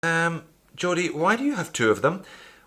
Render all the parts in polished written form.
Jodie, why do you have two of them?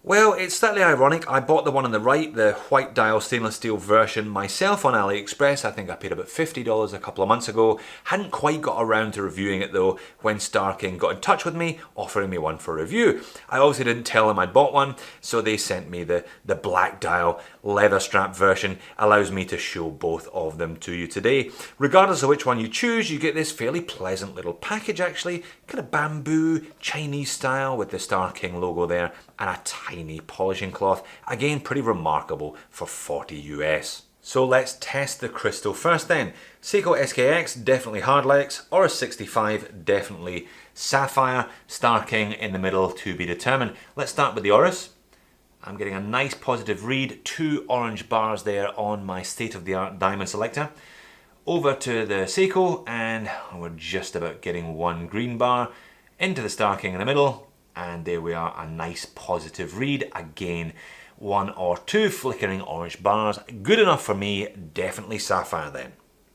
Well, it's slightly ironic. I bought the one on the right, the white dial stainless steel version, myself on AliExpress. I think I paid about $50 a couple of months ago. Hadn't quite got around to reviewing it though when Starking got in touch with me, offering me one for review. I obviously didn't tell them I'd bought one, so they sent me the black dial leather strap version. Allows me to show both of them to you today. Regardless of which one you choose, you get this fairly pleasant little package actually, kind of bamboo, Chinese style with the Starking logo there, and a tiny polishing cloth. Again, pretty remarkable for 40 US. So let's test the crystal first then. Seiko SKX, definitely Hardlex, or a 65, definitely Sapphire. Starking in the middle to be determined. Let's start with the Oris. I'm getting a nice positive read, 2 orange bars there on my state-of-the-art diamond selector. Over to the Seiko, and we're just about getting 1 green bar. Into the Starking in the middle, and there we are, a nice positive read. Again, 1 or 2 flickering orange bars. Good enough for me, definitely Sapphire then.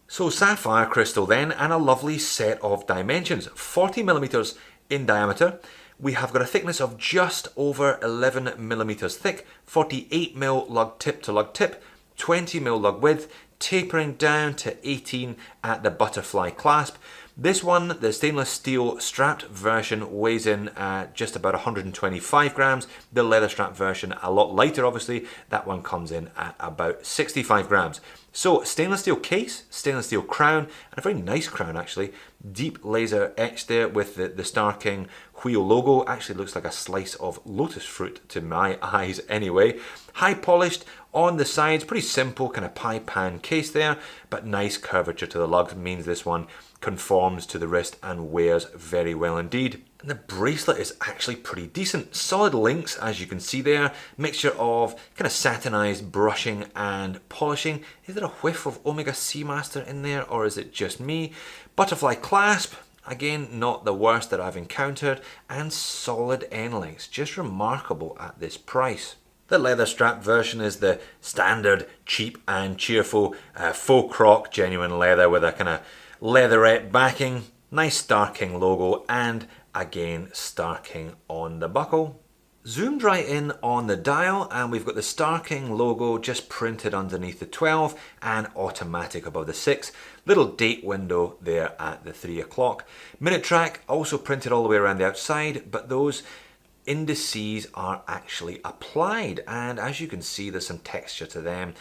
So Sapphire crystal then, and a lovely set of dimensions. 40mm in diameter. We have got a thickness of just over 11mm thick, 48mm lug tip to lug tip, 20mm lug width, tapering down to 18 at the butterfly clasp. This one, the stainless steel strapped version, weighs in at just about 125 grams. The leather strap version, a lot lighter obviously. That one comes in at about 65 grams. So stainless steel case, stainless steel crown, and a very nice crown actually. Deep laser etched there with the Starking wheel logo. Actually looks like a slice of lotus fruit to my eyes anyway. High polished on the sides, pretty simple kind of pie pan case there, but nice curvature to the lugs means this one conforms to the wrist and wears very well indeed. And the bracelet is actually pretty decent. Solid links, as you can see there. Mixture of kind of satinized brushing and polishing. Is there a whiff of Omega Seamaster in there, or is it just me? Butterfly clasp. Again, not the worst that I've encountered. And solid end links. Just remarkable at this price. The leather strap version is the standard cheap and cheerful faux croc genuine leather with a kind of leatherette backing, nice Starking logo, and again Starking on the buckle. Zoomed right in on the dial, and we've got the Starking logo just printed underneath the 12 and automatic above the 6. Little date window there at the 3 o'clock. Minute track also printed all the way around the outside, but those indices are actually applied, and as you can see there's some texture to them.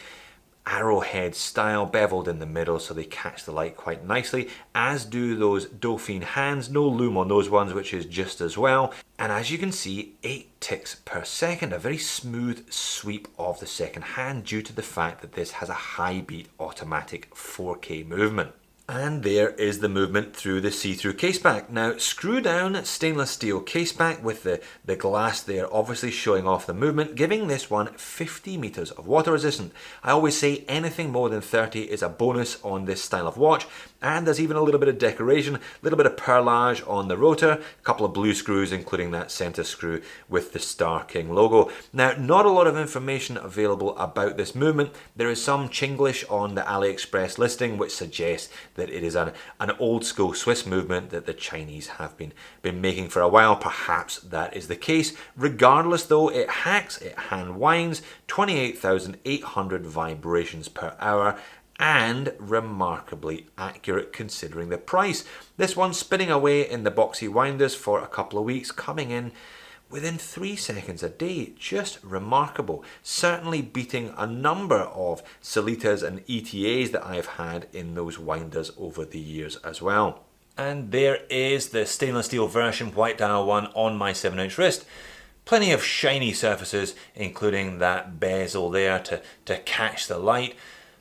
Arrowhead style, beveled in the middle so they catch the light quite nicely, as do those Dauphine hands. No loom on those ones, which is just as well. And as you can see, 8 ticks per second, a very smooth sweep of the second hand due to the fact that this has a high beat automatic 4K movement. And there is the movement through the see-through caseback. Now, screw down stainless steel caseback with the glass there obviously showing off the movement, giving this one 50 meters of water resistant. I always say anything more than 30 is a bonus on this style of watch. And there's even a little bit of decoration, a little bit of perlage on the rotor, a couple of blue screws, including that center screw with the Starking logo. Now, not a lot of information available about this movement. There is some Chinglish on the AliExpress listing, which suggests that it is an old school Swiss movement that the Chinese have been making for a while. Perhaps that is the case. Regardless though, it hacks, it hand winds, 28,800 vibrations per hour, and remarkably accurate considering the price. This one's spinning away in the boxy winders for a couple of weeks, coming in within 3 seconds a day. Just remarkable. Certainly beating a number of Solitas and ETAs that I've had in those winders over the years as well. And there is the stainless steel version white dial one on my 7-inch wrist. Plenty of shiny surfaces, including that bezel there to catch the light.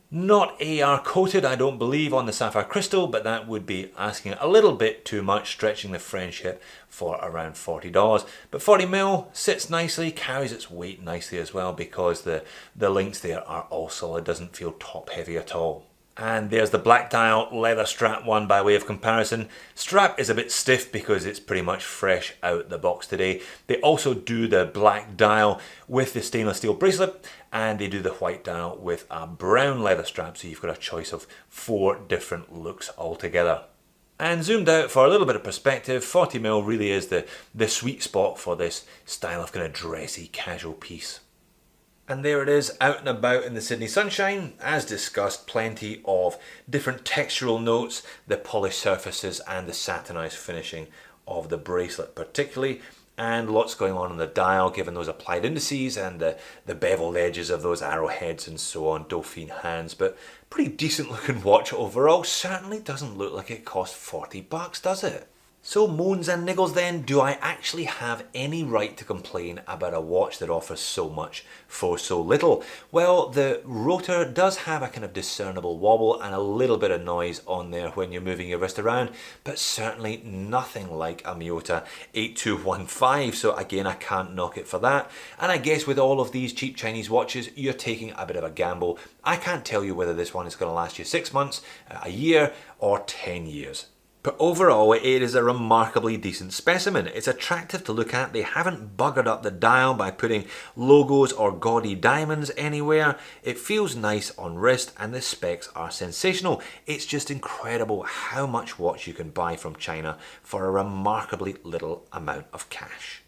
Not AR coated, I don't believe, on the Sapphire crystal, but that would be asking a little bit too much, stretching the friendship for around $40. But 40mm sits nicely, carries its weight nicely as well, because the links there are all solid, doesn't feel top heavy at all. And there's the black dial leather strap one by way of comparison. Strap is a bit stiff because it's pretty much fresh out the box today. They also do the black dial with the stainless steel bracelet, and they do the white dial with a brown leather strap, so you've got a choice of 4 different looks altogether. And zoomed out for a little bit of perspective, 40mm really is the sweet spot for this style of kind of dressy casual piece. And there it is, out and about in the Sydney sunshine. As discussed, plenty of different textural notes, the polished surfaces and the satinised finishing of the bracelet particularly, and lots going on the dial given those applied indices and the beveled edges of those arrowheads and so on, Dauphine hands. But pretty decent looking watch overall. Certainly doesn't look like it cost 40 bucks, does it? So moans and niggles then, do I actually have any right to complain about a watch that offers so much for so little? Well, the rotor does have a kind of discernible wobble and a little bit of noise on there when you're moving your wrist around, but certainly nothing like a movt 8215, so again I can't knock it for that. And I guess with all of these cheap Chinese watches, you're taking a bit of a gamble. I can't tell you whether this one is going to last you 6 months, a year, or 10 years. But overall, it is a remarkably decent specimen. It's attractive to look at. They haven't buggered up the dial by putting logos or gaudy diamonds anywhere. It feels nice on wrist and the specs are sensational. It's just incredible how much watch you can buy from China for a remarkably little amount of cash.